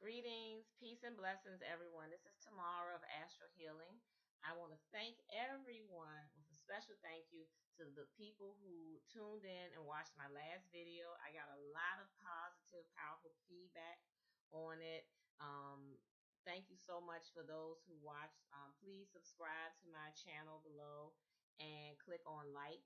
Greetings, peace, and blessings, everyone. This is Tamara of Astral Healing. I want to thank everyone with a special thank you to the people who tuned in and watched my last video. I got a lot of positive, powerful feedback on it. Thank you so much for those who watched. Please subscribe to my channel below and click on like.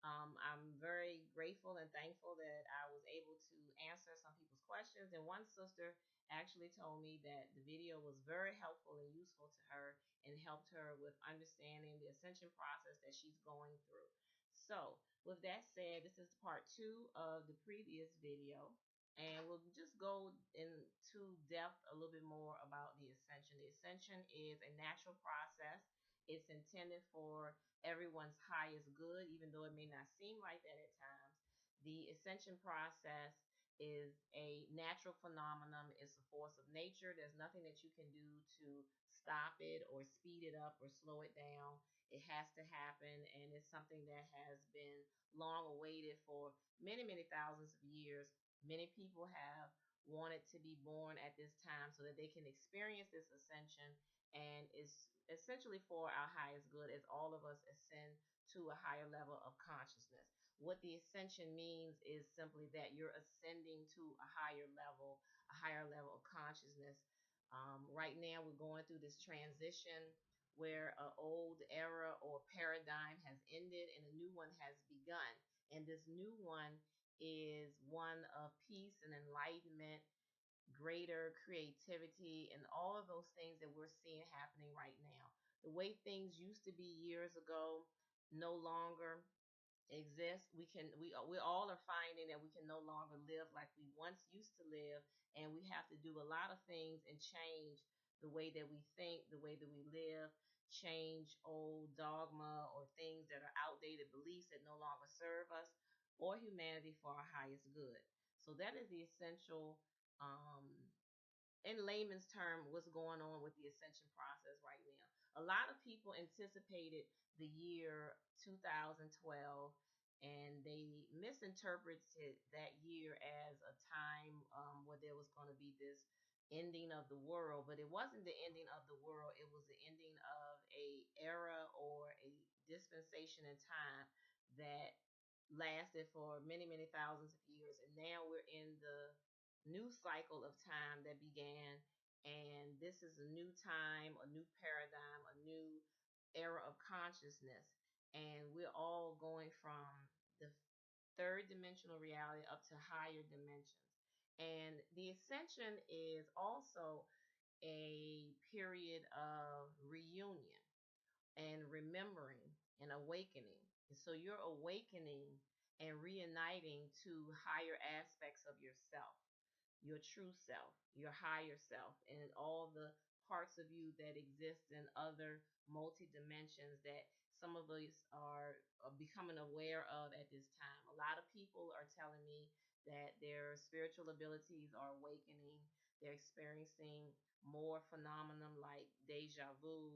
I'm very grateful and thankful that I was able to answer some people's questions. And one sister actually told me that the video was very helpful and useful to her and helped her with understanding the ascension process that she's going through. So, with that said, this is part two of the previous video, and we'll just go into depth a little bit more about the ascension. The ascension is a natural process. It's intended for everyone's highest good, even though it may not seem like that at times. The ascension process is a natural phenomenon. It's a force of nature. There's nothing that you can do to stop it or speed it up or slow it down. It has to happen, and it's something that has been long awaited for many, many thousands of years. Many people have wanted to be born at this time so that they can experience this ascension, and it's essentially for our highest good as all of us ascend to a higher level of consciousness. What the ascension means is simply that you're ascending to a higher level of consciousness. Right now, we're going through this transition where an old era or paradigm has ended and a new one has begun. And this new one is one of peace and enlightenment, greater creativity, and all of those things that we're seeing happening right now. The way things used to be years ago no longer exist. We all are finding that we can no longer live like we once used to live, and we have to do a lot of things and change the way that we think, the way that we live, change old dogma or things that are outdated beliefs that no longer serve us or humanity for our highest good. So that is the essential, in layman's term, what's going on with the ascension process right now. A lot of people anticipated the year 2012, and they misinterpreted that year as a time where there was going to be this ending of the world. But it wasn't the ending of the world. It was the ending of a era or a dispensation in time that lasted for many, many thousands of years. And now we're in the new cycle of time that began, and this is a new time, a new paradigm, a new era of consciousness, and we're all going from the third dimensional reality up to higher dimensions. And the ascension is also a period of reunion and remembering and awakening. And so you're awakening and reuniting to higher aspects of yourself, your true self, your higher self, and all the parts of you that exist in other multi dimensions that some of us are becoming aware of at this time. A lot of people are telling me that their spiritual abilities are awakening. They're experiencing more phenomenon like deja vu,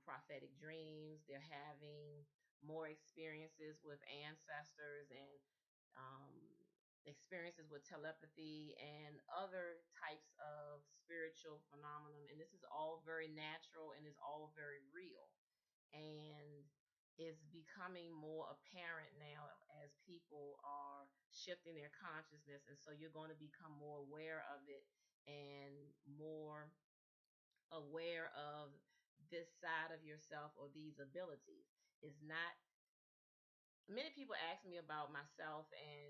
prophetic dreams. They're having more experiences with ancestors and um, experiences with telepathy and other types of spiritual phenomenon. And this is all very natural and is all very real. And it's becoming more apparent now as people are shifting their consciousness. And so you're going to become more aware of it and more aware of this side of yourself or these abilities. It's not, many people ask me about myself and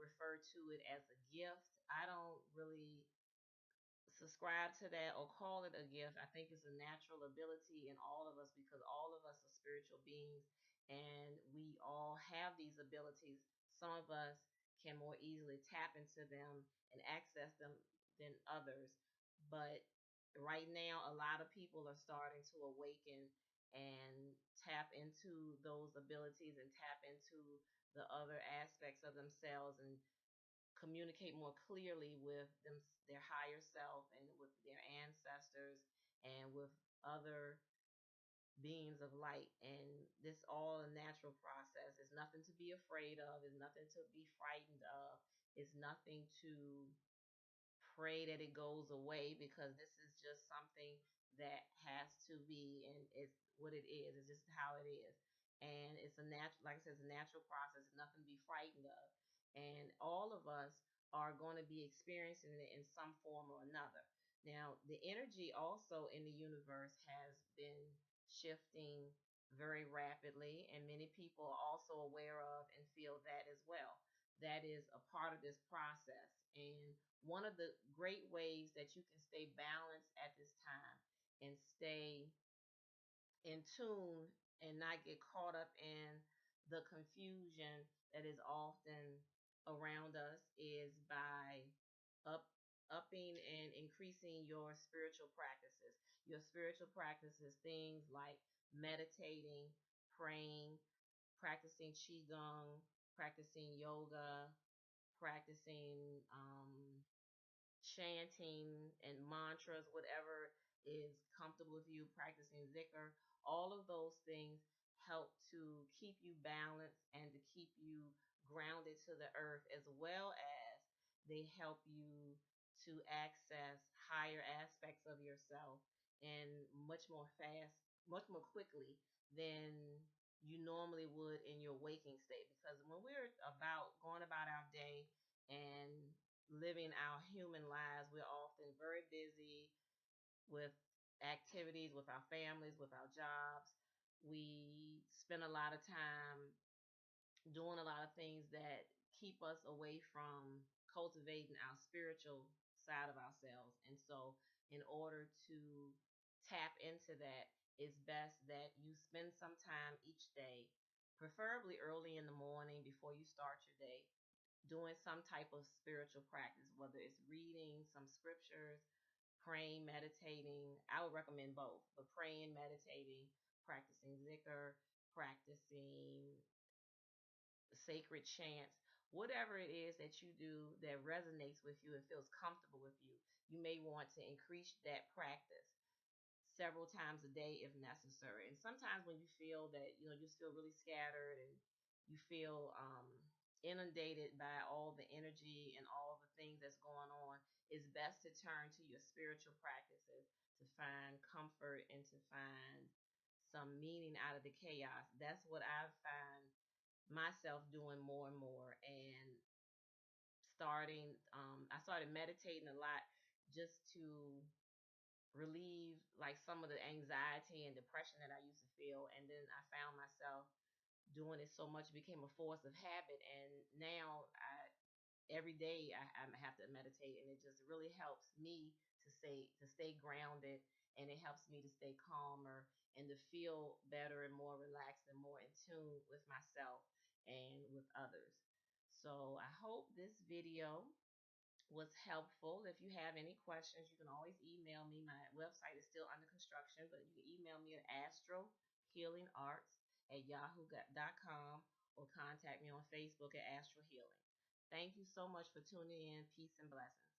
refer to it as a gift. I don't really subscribe to that or call it a gift. I think it's a natural ability in all of us because all of us are spiritual beings and we all have these abilities. Some of us can more easily tap into them and access them than others. But right now, a lot of people are starting to awaken and tap into those abilities and tap into the other aspects of themselves and communicate more clearly with them, their higher self, and with their ancestors and with other beings of light. And this all a natural process. It's nothing to be afraid of. It's nothing to be frightened of. It's nothing to pray that it goes away, because this is just something that has to be, and it's what it is. It's just how it is. And it's a natural, like I said, it's a natural process, nothing to be frightened of. And all of us are going to be experiencing it in some form or another. Now, the energy also in the universe has been shifting very rapidly, and many people are also aware of and feel that as well. That is a part of this process. And one of the great ways that you can stay balanced at this time and stay in tune and not get caught up in the confusion that is often around us is by up upping and increasing your spiritual practices. Your spiritual practices, things like meditating, praying, practicing qigong, practicing yoga, practicing chanting and mantras, whatever is comfortable with you, practicing zikr, all of those things help to keep you balanced and to keep you grounded to the earth, as well as they help you to access higher aspects of yourself and much more quickly than you normally would in your waking state. Because when we're about going about our day and living our human lives, we're often very busy with activities, with our families, with our jobs. We spend a lot of time doing a lot of things that keep us away from cultivating our spiritual side of ourselves. And so, in order to tap into that, it's best that you spend some time each day, preferably early in the morning before you start your day, doing some type of spiritual practice, whether it's reading some scriptures, praying, meditating. I would recommend both, but praying, meditating, practicing zikr, practicing sacred chants, whatever it is that you do that resonates with you and feels comfortable with you. You may want to increase that practice several times a day if necessary. And sometimes when you feel that, you just feel really scattered and you feel inundated by all the energy and all the things that's going on, it's best to turn to your spiritual practices to find comfort and to find some meaning out of the chaos. That's what I find myself doing more and more. And I started meditating a lot just to relieve like some of the anxiety and depression that I used to feel. And then I found myself doing it so much, it became a force of habit. And now every day I have to meditate, and it just really helps me to stay grounded, and it helps me to stay calmer and to feel better and more relaxed and more in tune with myself and with others. So I hope this video was helpful. If you have any questions, you can always email me. My website is still under construction, but you can email me at astrohealingarts@yahoo.com or contact me on Facebook at Astro Healing. Thank you so much for tuning in. Peace and blessings.